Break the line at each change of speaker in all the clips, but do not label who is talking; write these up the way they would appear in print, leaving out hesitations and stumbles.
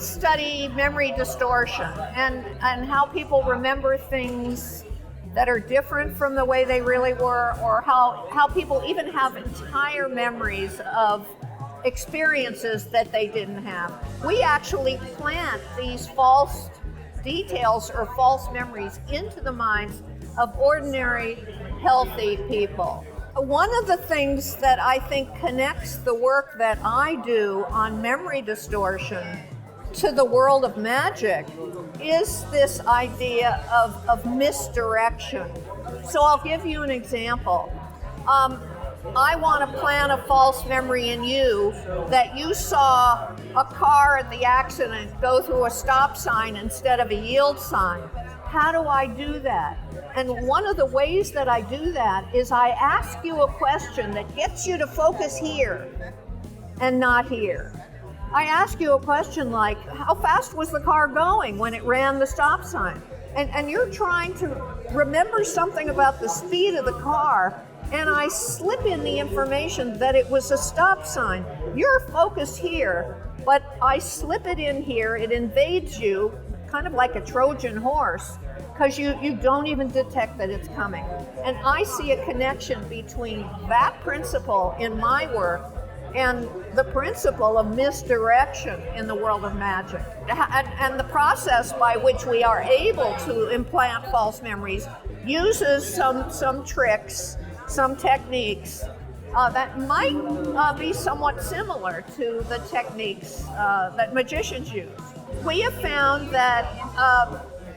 study memory distortion and how people remember things that are different from the way they really were, or how people even have entire memories of experiences that they didn't have. We actually plant these false details or false memories into the minds of ordinary, healthy people. One of the things that I think connects the work that I do on memory distortion to the world of magic is this idea of misdirection. So I'll give you an example. I want to plant a false memory in you that you saw a car at the accident go through a stop sign instead of a yield sign. How do I do that? And one of the ways that I do that is I ask you a question that gets you to focus here and not here. I ask you a question like, how fast was the car going when it ran the stop sign? And you're trying to remember something about the speed of the car, and I slip in the information that it was a stop sign. You're focused here, but I slip it in here. It invades you, kind of like a Trojan horse, because you don't even detect that it's coming. And I see a connection between that principle in my work and the principle of misdirection in the world of magic. And the process by which we are able to implant false memories uses some tricks, some techniques that might be somewhat similar to the techniques that magicians use. We have found that,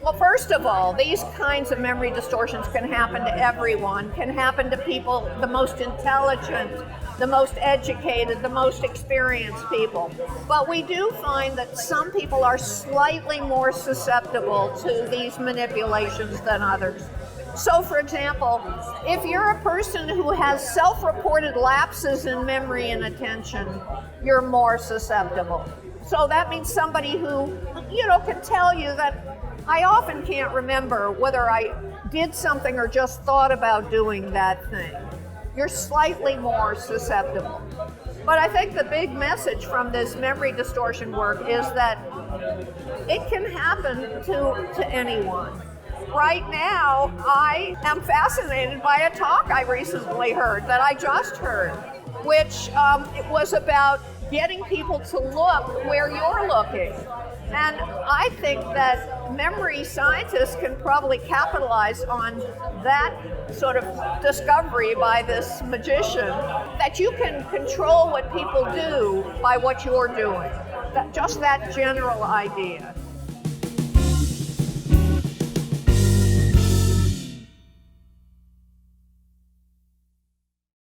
well, first of all, these kinds of memory distortions can happen to everyone, can happen to people, the most intelligent, the most educated, the most experienced people. But we do find that some people are slightly more susceptible to these manipulations than others. So, for example, if you're a person who has self-reported lapses in memory and attention, you're more susceptible. So that means somebody who, can tell you that I often can't remember whether I did something or just thought about doing that thing. You're slightly more susceptible. But I think the big message from this memory distortion work is that it can happen to anyone. Right now, I am fascinated by a talk I recently heard, that I just heard, which it was about getting people to look where you're looking. And I think that memory scientists can probably capitalize on that sort of discovery by this magician, that you can control what people do by what you're doing. Just that general idea.